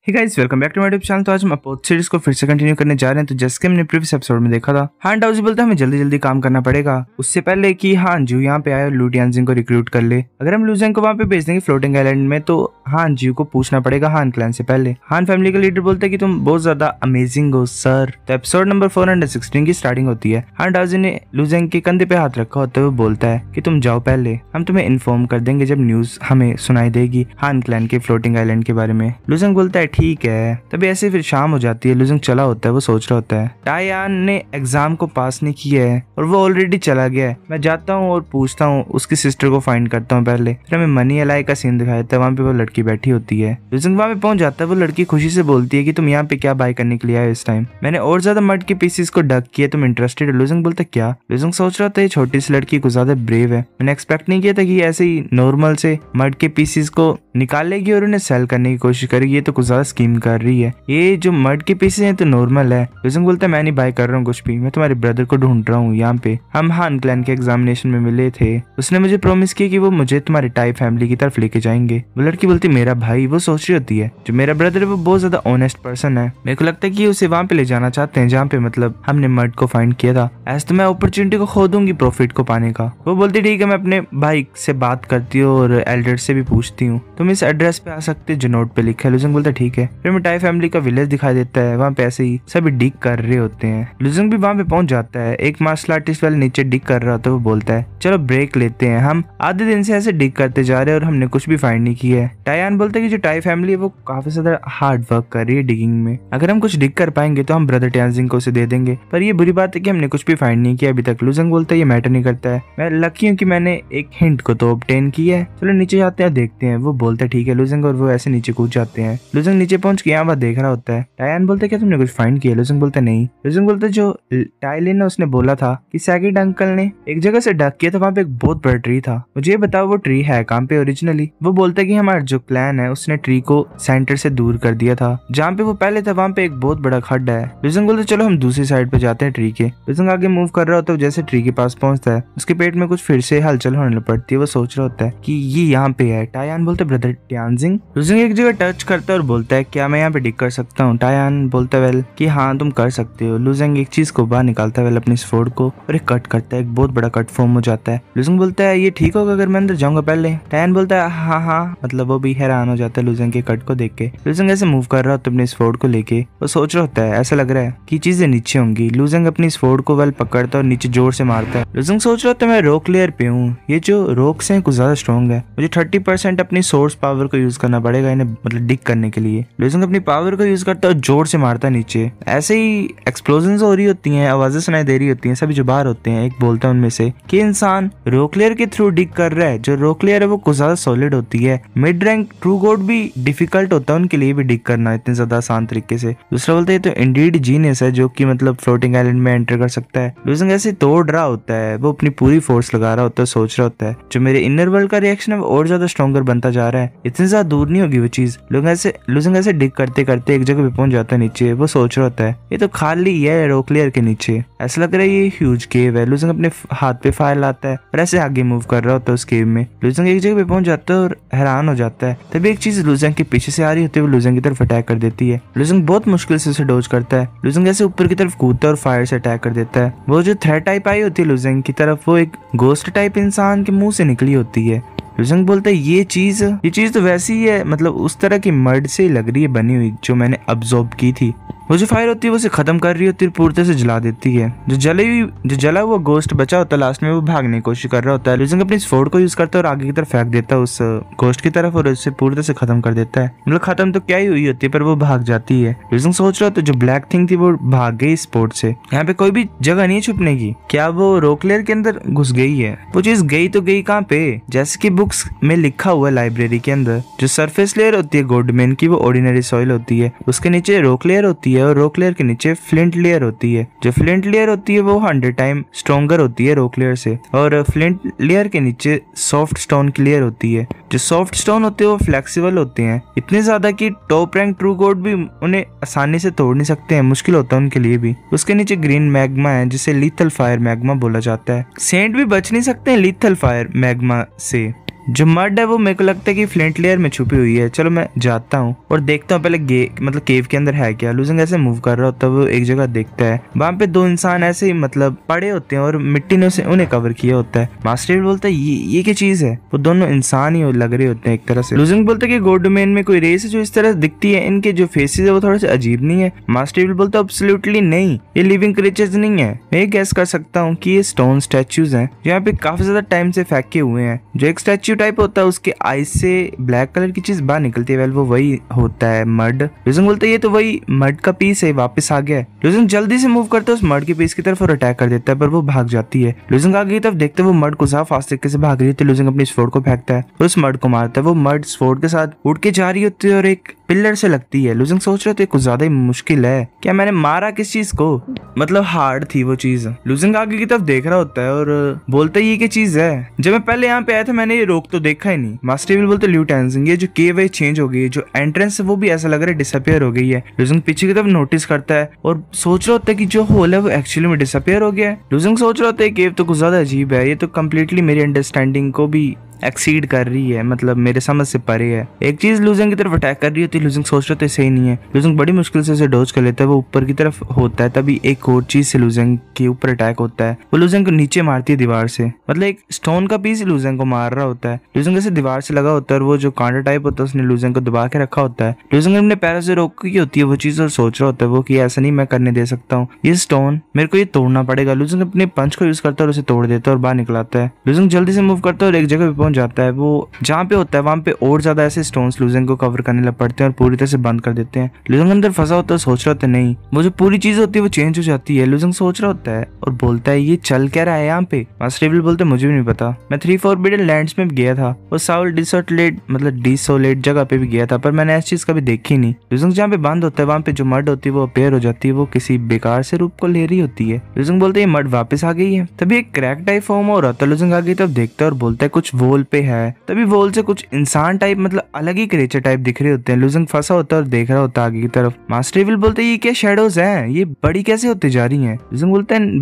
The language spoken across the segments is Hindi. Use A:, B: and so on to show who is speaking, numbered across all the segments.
A: Hey guys, welcome back to my YouTube channel. तो आज हम अपोथ सीरीज को फिर से कंटिन्यू करने जा रहे हैं। तो जैसे कि हमने प्रीवियस एपिसोड में देखा था, हान डाउजी बोलता है हमें जल्दी जल्दी काम करना पड़ेगा, उससे पहले कि हान जू यहाँ पे आए और लू टियानजिंग को रिक्रूट कर ले। अगर हम लूजिंग को वहाँ पे भेज देंगे फ्लोटिंग आइलैंड में, तो हान जू को पूछना पड़ेगा हान क्लैन से पहले। हान फैमिली का लीडर बोलता है कि तुम बहुत ज्यादा अमेजिंग हो सर। तो एपिसोड नंबर 416 की स्टार्टिंग होती है। हान डाउजी ने लूजिंग के कंधे पे हाथ रखा होता है, वो बोलता है कि तुम जाओ पहले, हम तुम्हें इन्फॉर्म कर देंगे जब न्यूज हमें सुनाई देगी हान क्लैन के फ्लोटिंग आइलैंड के बारे में। लूजिंग बोलता है ठीक है। तभी ऐसे फिर शाम हो जाती है। लूजिंग चला होता है, वो सोच रहा होता है टायान ने एग्जाम को पास नहीं किया है और वो ऑलरेडी चला गया है। मैं जाता हूँ और पूछता हूँ, उसकी सिस्टर को फाइंड करता हूँ पहले। फिर हमें मनी अलाई का सीन दिखाया था, वहाँ पे वो लड़की बैठी होती है। लूजिंग वहाँ पे पहुंच जाता है। वो लड़की खुशी से बोलती है कि तुम यहाँ पे क्या बाय करने के लिए आए इस टाइम, मैंने और ज्यादा मड के पीसेस को डक किया, तुम इंटरेस्टेड है? लूजिंग बोलता क्या? लूजिंग सोच रहा था ये छोटी सी लड़की कुछ ज्यादा ब्रेव है, मैंने एक्सपेक्ट नहीं किया था कि ऐसे ही नॉर्मल से मड के पीसेस को निकालेगी और उन्हें सेल करने की कोशिश करेगी। ये तो कुछ ज्यादा स्कीम कर रही है। ये जो मड के पीसेस हैं तो नॉर्मल है। लूजिंग बोलता है मैं नहीं बाय कर रहा हूँ कुछ भी, मैं तुम्हारे ब्रदर को ढूंढ रहा हूँ। यहाँ पे हम हान क्लैन के एग्जामिनेशन में मिले थे, उसने मुझे प्रॉमिस किया कि वो मुझे तुम्हारे टाई फैमिली की तरफ लेके जाएंगे। वो लड़की बोलती मेरा भाई? वो सोच रही होती है जो मेरा ब्रदर है वो बहुत ज्यादा ऑनेस्ट पर्सन है, मेरे को लगता है कि उसे वहाँ पे ले जाना चाहते हैं जहाँ पे मतलब हमने मड को फाइंड किया था। ऐसे तो मैं अपॉर्चुनिटी को खो दूंगी प्रॉफिट को पाने का। वो बोलती ठीक है, मैं अपने भाई से बात करती हूँ और एल्डर से भी पूछती हूँ, तुम इस एड्रेस पे आ सकते जो नोट पे लिखा है। लूजिंग बोलता ठीक है। फिर मैं टाई फैमिली का विलेज दिखाई देता है, वहाँ पे ऐसे ही सभी डिग कर रहे होते हैं। लूजिंग भी वहाँ पे पहुंच जाता है। एक मार्शल आर्टिस्ट वाले नीचे डिग कर रहा होता है, वो बोलता है चलो ब्रेक लेते हैं, हम आधे दिन से ऐसे डिग करते जा रहे हैं और हमने कुछ भी फाइंड नहीं किया है। टायान बोलता है कि जो टाई फैमिली है वो काफी ज्यादा हार्ड वर्क कर रही है डिगिंग में, अगर हम कुछ डिग कर पाएंगे तो हम ब्रदर टियानजिंग को उसे दे देंगे, पर ये बुरी बात है कि हमने कुछ भी फाइंड नहीं किया अभी तक। लूजिंग बोलता है ये मैटर नहीं करता है, मैं लकी हूँ कि मैंने एक हिंट को तो ऑब्टेन किया है, चलो नीचे जाते हैं देखते हैं। वो बोलता है ठीक है लूजिंग, और वो ऐसे नीचे कूद जाते हैं। लूजिंग नीचे पहुंच के यहाँ बात देख रहा होता है। टायान बोलता है क्या तुमने कुछ फाइंड किया? लूजिंग बोलता है नहीं। लूजिंग बोलता है जो टाइलिन ने उसने बोला था कि सैगिड अंकल ने एक जगह से डक किया था, वहाँ पे एक बहुत बड़ा ट्री था, मुझे ये बताओ वो ट्री है कहाँ पे ओरिजिनली? वो बोलता है कि हमारा जो क्लैन है उसने ट्री को सेंटर से दूर कर दिया था, जहाँ पे वो पहले था वहाँ पे एक बहुत बड़ा खड्डा है। लूजिंग बोलते चलो हम दूसरी साइड पे जाते हैं ट्री के। लूजिंग आगे मूव कर रहा होता है, जैसे ट्री के पास पहुंचता है उसके पेट में कुछ फिर से हलचल होने पड़ती है। वो सोच रहा होता है कि ये यहाँ पे है। टायान बोलते ब्रदर टियानजिंग। लूजिंग एक जगह टच करता है और बोलता है क्या मैं यहाँ पे डिग कर सकता हूँ? टायान बोलता है वेल कि हाँ तुम कर सकते हो। लूजिंग एक चीज को बाहर निकालता है वेल अपनी स्वॉर्ड को और एक कट करता है, एक बहुत बड़ा कट फॉर्म हो जाता है। लूजिंग बोलता है ये ठीक होगा अगर मैं अंदर जाऊंगा पहले? टायान बोलता है हाँ हाँ, मतलब वो भी हैरान हो जाता है लूजिंग के कट को देख के। लूजिंग ऐसे मूव कर रहा होता है अपनी स्वॉर्ड को लेके, वो सोच रहा होता है ऐसा लग रहा है कि चीजें नीचे होंगी। लूजिंग अपनी स्वॉर्ड को वेल पकड़ता है और नीचे जोर से मारता है। लूजिंग सोच रहा होता है मैं रॉक लेयर पे हूँ, ये जो रॉक्स हैं कुछ ज्यादा स्ट्रॉन्ग है, मुझे 30% अपनी सोर्स पावर को यूज करना पड़ेगा इन्हें मतलब डिग करने के लिए। लूजिंग अपनी पावर को यूज करता है और जोर से मारता है नीचे। ऐसे ही एक्सप्लोजन्स हो रही होती हैं, आवाजें सुनाई दे रही होती हैं, सभी जो बाहर होते हैं। एक बोलता है उनमें से कि इंसान रॉक लेयर के थ्रू डिग कर रहा है, जो रॉक लेयर है वो कुछ ज्यादा सॉलिड होती है, मिड रैंक ट्रू गॉड भी डिफिकल्ट होता है उनके लिए भी डिग करना इतने ज्यादा आसान तरीके से। दूसरा बोलता है तो इंडीड जीनियस है जो कि मतलब फ्लोटिंग आइलैंड में एंटर कर सकता है। लूजिंग ऐसे तोड़ रहा होता है, वो अपनी पूरी फोर्स लगा रहा होता है, सोच रहा होता है जो मेरे इनर वर्ल्ड का रिएक्शन है वो और ज्यादा स्ट्रॉन्गर बनता जा रहा है, इतनी ज्यादा दूर नहीं होगी वो चीज। लूजिंग ऐसे डिग करते करते एक जगह पे पहुंच जाता है नीचे। वो सोच रहा होता है ये तो खाली है रॉक लेयर के नीचे, ऐसा लग रहा है ये ह्यूज केव है। लूजिंग अपने हाथ पे फायर लाता है और ऐसे आगे मूव कर रहा होता है उस केव में। लूजिंग एक जगह पे पहुंच जाता है और हैरान हो जाता है। तभी एक चीज लूजिंग के पीछे से आ रही होती है, वो लूजिंग की तरफ अटैक कर देती है। लूजिंग बहुत मुश्किल से उसे डोज करता है। लूजिंग ऐसे ऊपर की तरफ कूदता है और फायर से अटैक कर देता है। वो जो थ्रेट टाइप आई होती है लूजिंग की तरफ, वो एक घोस्ट टाइप इंसान के मुंह से निकली होती है। लूजिंग बोलता है ये चीज तो वैसी ही है, मतलब उस तरह की मर्ड से ही लग रही है बनी हुई जो मैंने अब्सॉर्ब की थी। वो जो फायर होती है वो उसे खत्म कर रही होती है, पूरी तरह से जला देती है। जो जला हुआ गोस्ट बचा होता है लास्ट में वो भागने की कोशिश कर रहा होता है। लूजिंग अपनी स्वॉर्ड को यूज करता है और आगे की तरफ फेंक देता है उस गोस्ट की तरफ और उसे पूरी तरह से खत्म कर देता है। मतलब खत्म तो क्या ही हुई होती है पर वो भाग जाती है। लूजिंग सोच रहा होता है जो ब्लैक थिंग थी वो भाग गई स्पॉट से, यहाँ पे कोई भी जगह नहीं छुपने की, क्या वो रॉक लेयर के अंदर घुस गई है? वो चीज गई तो गई कहाँ पे? जैसे की बुक्स में लिखा हुआ है लाइब्रेरी के अंदर, जो सरफेस लेयर होती है गोल्डमेन की वो ऑर्डिनरी सॉइल होती है, उसके नीचे रॉक लेयर होती है और रॉक लेयर के नीचे फ्लिंट लेयर होती है। जो फ्लिंट लेयर होती है वो 100 टाइम स्ट्रॉन्गर होती है रॉक लेयर से, और फ्लिंट लेयर के नीचे सॉफ्ट स्टोन की लेयर होती है। जो सॉफ्ट स्टोन होते हैं वो फ्लेक्सिबल होते हैं, इतने ज्यादा कि टॉप रैंक ट्रू गॉड भी उन्हें आसानी से तोड़ नहीं सकते हैं, मुश्किल होता है उनके लिए भी। उसके नीचे ग्रीन मैग्मा है जिसे लीथल फायर मैग्मा बोला जाता है। सेंट भी बच नहीं सकते हैं लीथल फायर मैग्मा से। जो मड है वो मेरे को लगता है कि फ्लिंट लेयर में छुपी हुई है। चलो मैं जाता हूँ और देखता हूँ पहले मतलब केव के अंदर है क्या। लूजिंग ऐसे मूव कर रहा होता है, वो एक जगह देखता है, वहां पे दो इंसान ऐसे ही मतलब पड़े होते हैं और मिट्टी ने उन्हें कवर किया होता है। मास्टर एविल बोलता है ये क्या चीज है, वो दोनों इंसान ही लग रहे होते हैं एक तरह से। लूजिंग बोलता है कि गॉड डोमेन में कोई रेस है जो इस तरह दिखती है, इनके जो फेसेस है वो थोड़े से अजीब नहीं है। मास्टर एविल बोलता है एब्सोल्युटली नहीं, ये लिविंग क्रिएचर्स नहीं है। मैं गैस कर सकता हूँ कि ये स्टोन स्टैच्यूज हैं यहाँ पे काफी ज्यादा टाइम से फेंके हुए हैं। जो एक स्टैच्यू टाइप होता है उसके आईज से ब्लैक कलर की चीज बाहर निकलती है, वेल वो वही होता है मड। लूजिंग बोलता है ये तो वही मड का पीस है, वापस आ गया। लूजिंग जल्दी से मूव करता है उस मड के पीस की तरफ और अटैक कर देता है, पर वो भाग जाती है। लूजिंग आगे की तरफ देखते वो मड को फास्ट तरीके से भाग रही थी। लूजिंग अपनी स्वॉर्ड को फेंकता है और उस मड को मारता है। वो मड स्वॉर्ड के साथ उड़ के जा रही होती है और एक पिलर से लगती है। लूजिंग सोच रहे थे कुछ ज्यादा ही मुश्किल है, क्या मैंने मारा किस चीज को, मतलब हार्ड थी वो चीज। लूजिंग आगे की तरफ देख रहा होता है और बोलता है ये क्या चीज है, जब मैं पहले यहाँ पे आया था मैंने ये रोक तो देखा ही नहीं। मास्टर एविल बोलते ल्यू टेंजिंग ये जो केव है चेंज हो गई है, जो एंट्रेंस है वो भी ऐसा लग रहा है डिसअपियर हो गई है। लूजिंग पीछे की तरफ नोटिस करता है और सोच रहा होता है कि जो होल है वो एक्चुअली में डिसअपियर हो गया है। लूजिंग सोच रहा होता है केव तो कुछ ज्यादा अजीब है, ये तो कम्प्लीटली मेरी अंडरस्टैंडिंग को भी एक्सीड कर रही है, मतलब मेरे समझ से परे है। एक चीज लूजिंग की तरफ अटैक कर रही होती है। लूजिंग सोच रहे थे सही नहीं है। लूजिंग बड़ी मुश्किल से उसे डॉज कर लेता है, वो ऊपर की तरफ होता है, तभी एक और चीज से लूजिंग के ऊपर अटैक होता है। वो लूजिंग को नीचे मारती है दीवार से, मतलब एक स्टोन का पीस लूजिंग को मार रहा होता है। लूजिंग ऐसे दीवार से लगा होता है और वो जो कांटा टाइप होता है उसने लूजिंग को दबा के रखा होता है। लूजिंग अपने पैरों से रोक की होती है वो चीज और सोच रहा होता है वो कि ऐसा नहीं मैं करने दे सकता हूँ, ये स्टोन मेरे को ये तोड़ना पड़ेगा। लूजिंग अपने पंच को यूज करता है और उसे तोड़ देता है और बाहर निकलाता है। लूजिंग जल्दी से मूव करता है और एक जगह पे पहुंच जाता है। वो जहाँ पे होता है वहां पे और ज्यादा ऐसे स्टोन्स लूजिंग को कवर करने लग पड़ते हैं और पूरी तरह से बंद कर देते हैं। लूजिंग अंदर फंसा होता है, सोच रहा होता है नहीं वो जो पूरी चीज होती है वो चेंज हो जाती है। लूजिंग सोच रहा होता है और बोलता है ये चल क्या रहा है यहाँ पे। मास्टर एविल बोलते मुझे भी नहीं पता, मैं 3 फॉरबिडन लैंड्स में गया था और साउल डिसोलेट जगह पे भी गया था, पर मैंने ऐसी चीज कभी देखी नहीं। लूजिंग जहाँ पे बंद होता है वहाँ पे जो मड होती है वो अपेयर हो जाती है, वो किसी बेकार से रूप को ले रही होती है। लूजिंग बोलते है मड वापस आ गई है। तभी एक क्रैक टाइप फॉर्म हो रहा था। लूजिंग आगे तब देखता है और बोलता है कुछ वॉल पे है। तभी वॉल से कुछ इंसान टाइप मतलब अलग ही क्रिएचर टाइप दिख रहे होते हैं। लूजिंग फंसा होता है और देख रहा होता है आगे की तरफ। मास्टर एविल बोलते हैं ये क्या शेडोज हैं, ये बड़ी कैसे होती जा रही हैं। लूजिंग बोलता है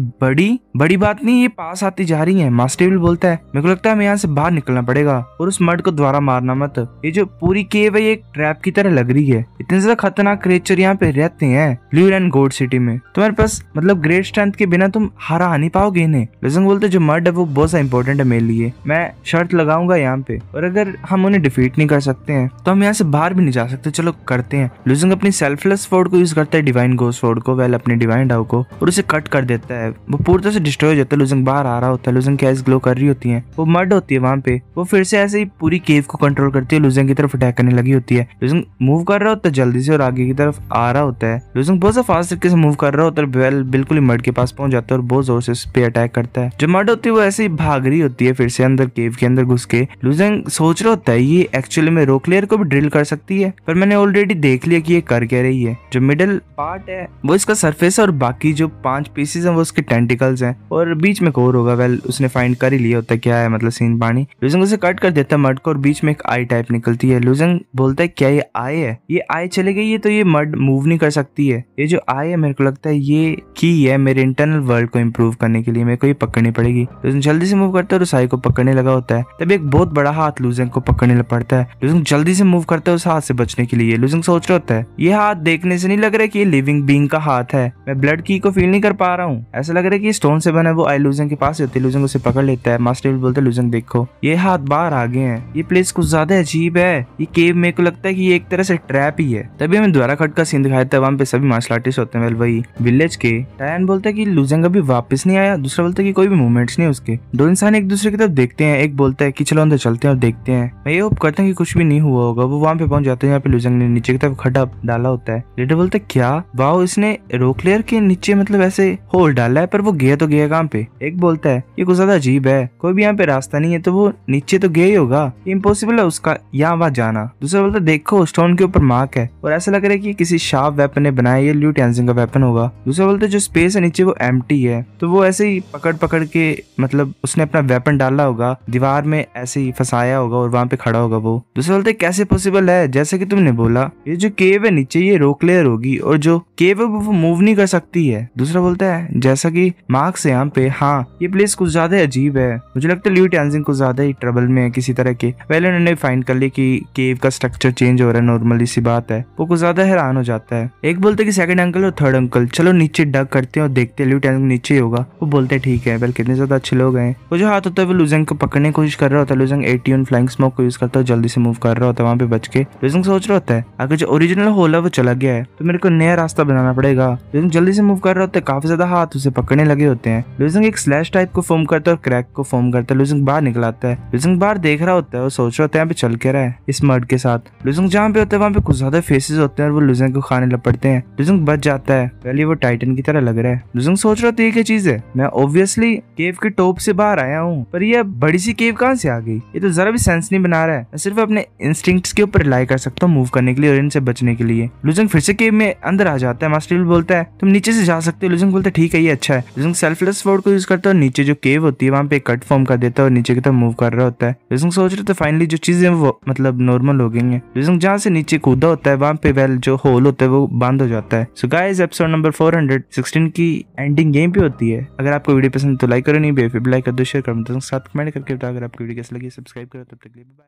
A: बड़ी बात नहीं, ये पास आती जा रही हैं। मास्टर एविल बोलता है मेरे को लगता है हमें यहाँ से बाहर निकलना पड़ेगा और उस मड को दोबारा मारना मत। ये जो पूरी केव है ये एक ट्रैप की तरह लग रही है, इतने ज्यादा खतरनाक क्रिएचर यहाँ पे रहते हैं ल्यूर एंड गोड सिटी में, तुम्हारे पास मतलब ग्रेट स्ट्रेंथ के बिना तुम हरा नहीं पाओगे इन्हें। लूजिंग बोलते जो मड है वो बहुत सा इंपॉर्टेंट है मेरे लिए, मैं शर्त लगाऊंगा यहाँ पे, और अगर हम उन्हें डिफीट नहीं कर सकते हैं तो हम यहाँ से बाहर भी नहीं जा सकते, चलो करते हैं। लूजिंग अपनी सेल्फलेस फोर्ड को यूज करता है डिवाइन गोस्ट फोर्ड को, वेल अपने डिवाइन डाउ को, और उसे कट कर देता है। वो पूरी तरह से डिस्ट्रॉय हो जाता है। लूजिंग बाहर आ रहा होता है। लूजिंग की आइज ग्लो कर रही होती है, वो मड होती है वहां पे। वो फिर से ऐसे ही पूरी केव को कंट्रोल करती है, लूजिंग की तरफ अटैक करने लगी होती है। लूजिंग मूव कर रहा होता है जल्दी से और आगे की तरफ आ रहा होता है। लूजिंग बहुत फास्ट तरीके से मूव कर रहा होता है, वेल बिल्कुल ही मड के पास पहुंच जाता है और बहुत जोर से उस पे अटैक करता है। जो मड होती है वो ऐसे ही भाग रही होती है फिर से अंदर केव के अंदर घुस के। लूजिंग सोच रहा होता है ये एक्चुअली में रोकलेयर को भी ड्रिल कर सकती है, पर मैंने ऑलरेडी देख लिया कि ये कर क्या रही है। जो मिडिल पार्ट है वो इसका सरफेस है और बाकी जो 5 पीसेस हैं वो उसके टेंटिकल्स हैं और बीच में कोर होगा। वेल उसने फाइंड कर ही लिया होता है क्या है मतलब सीन पानी। लूजिंग उसे कट कर देता है मड को और बीच में एक आई टाइप निकलती है। लूजिंग बोलता है क्या ये आई है, ये आई चले गई है तो ये मड मूव नहीं कर सकती है। ये जो आई है मेरे को लगता है ये की है मेरे इंटरनल वर्ल्ड को इम्प्रूव करने के लिए, मेरे को ये पकड़नी पड़ेगी। लूजिंग जल्दी से मूव करता है और उस आई को पकड़ने लगा होता है। तब एक बहुत बड़ा हाथ लूजिंग को पकड़ने लग पड़ता है। लूजिंग जल्दी से मूव करता है उस हाथ से बचने के लिए। लूजिंग सोच रहा होता है ये हाथ देखने से नहीं लग रहा है कि ये लिविंग बीइंग का हाथ है, मैं ब्लड की को फील नहीं कर पा रहा हूँ, ऐसा लग रहा है कि स्टोन से बना है। वो आई लूजिंग के पास होती है। लूजिंग उसे पकड़ लेता है। मास्टर एविल बोलते लूजिंग देखो ये हाथ बाहर आ गए हैं, ये प्लेस कुछ ज्यादा अजीब है, ये केव मेरे को लगता है कि ये एक तरह से ट्रैप ही है। तभी हमें द्वारा खट का सीन दिखाया था, वहाँ पे सभी मार्शल आर्टिस्ट होते हैं, वेल वही विलेज के। टायन बोलता है कि लूजिंग अभी वापस नहीं आया, दूसरा बोलता है कि कोई भी मूवमेंट्स नहीं उसके। दो इंसान एक दूसरे की तरफ देखते हैं, एक बोलता है कि चलो अंदर चलते हैं और देखते हैं। मैं ये होप करता हूँ कि कुछ भी नहीं हुआ होगा। वो वहाँ पे पहुंच जाते हैं यहाँ पे लूजिंग ने नीचे की तरफ खड्डा डाला होता है। लीडर बोलता है क्या वाओ इसने रोकलेयर के नीचे मतलब ऐसे होल डाला है, पर वो गया तो गया कहाँ पे। एक बोलता है ये कुछ ज्यादा अजीब है, कोई भी यहाँ पे रास्ता नहीं है तो वो नीचे तो गया ही होगा, ये इम्पॉसिबल है उसका यहाँ वहाँ जाना। दूसरा बोलता है देखो स्टोन के ऊपर मार्क है और ऐसा लग रहा है कि किसी शार्प वेपन ने बनाया, ये ल्यू टेंजिंग का वेपन होगा। दूसरा बोलता है जो स्पेस है नीचे वो एम्प्टी है, तो वो ऐसे ही पकड़ के मतलब उसने अपना वेपन डाला होगा, दीवार में ऐसे ही फंसाया होगा और वहाँ पे खड़ा होगा वो। दूसरा बोलता है कैसे पॉसिबल है, जैसे कि तुमने बोला ये जो केव है नीचे ये रोकलेयर होगी और जो केव वो मूव नहीं कर सकती है। दूसरा बोलता है जैसा कि मार्क्स है यहाँ पे, हाँ ये प्लेस कुछ ज्यादा अजीब है, मुझे लगता है ल्यू टानजिंग कुछ ज्यादा ही ट्रबल में है किसी तरह के। पहले उन्होंने फाइंड कर ली कि केव का स्ट्रक्चर चेंज हो रहा है, नॉर्मली सी बात है। वो कुछ ज्यादा हैरान हो जाता है। एक बोलते कि सेकंड अंकल और थर्ड अंकल चलो नीचे डग करते हैं और देखते हैं ल्यू टानजिंग नीचे ही होगा। वो बोलते हैं ठीक है। वेल कितने ज्यादा अच्छे लोग हैं। वो जो हाथ होता है वो लुजेंग को पकड़ने की कोशिश कर रहा होता है। लुजेंग 80 फ्लाइंग स्मोक को यूज करता है, जल्दी से मूव कर रहा होता है वहां पे बच के। लुजेंग सोच रहा होता है अगर जो ओरिजिनल होल है वो चला गया है तो मेरे को नया रास्ता बनाना पड़ेगा। लुजेंग जल्दी से मूव कर रहा होता है, काफी ज्यादा हाथ उसे पकड़ने लगे होते हैं। लुजेंग एक स्लैश टाइप को फॉर्म करता है और क्रैक को फॉर्म करता है। लुजेंग बाहर निकल आता है। लुजेंग बाहर देख रहा होता है, वो सोच रहा होता है यहाँ पे चल के रहा है इस मर्ड के साथ। लुजेंग जहाँ पे होता है वहाँ पे कुछ ज्यादा फेसेस होते हैं और वो लुजेंग को खाने लपटते हैं। लुजेंग बच जाता है। पहले वो टाइटन की तरह लग रहा है। लुजेंग सोच रहा था ये क्या चीज है, मैं ऑब्वियसली केव के टॉप से बाहर आया हूँ पर ये बड़ी सी केव कहाँ से आ गई, ये तो जरा भी सेंस नहीं बना रहा है। मैं सिर्फ अपने इंस्टिंक्ट्स के ऊपर रिलाई कर सकता हूँ मूव करने के लिए और इनसे बचने के लिए। लुजेंग फिर से केव में अंदर आ जाता है। मास्टर बोलता है तुम नीचे से जा सकते हो। लुजेंग बोलता है ठीक है ये अच्छा है। लुजेंग सेल्फलेस वर्ड को यूज करता है और नीचे जो केव होती है वहाँ पे कट फॉर्म कर देता है और नीचे की तरफ मूव कर रहा होता है। लुजेंग सोच रहे थे फाइनली जो चीजें वो मतलब नॉर्मल हो गई हैं। लुजेंग जहाँ से नीचे कूदा होता है वहाँ पे वेल जो होल होता है वो बंद हो जाता है। सो गाइस एपिसोड नंबर 416 की एंडिंग गेम पे होती है। अगर आपको वीडियो पसंद तो लाइक करो, नहीं बेफिक्र लाइक कर दो, शेयर करो, साथ कमेंट करके बताओ। अगर आपको वीडियो कैसी लगी सब्सक्राइब करो। तब तक के लिए बाय।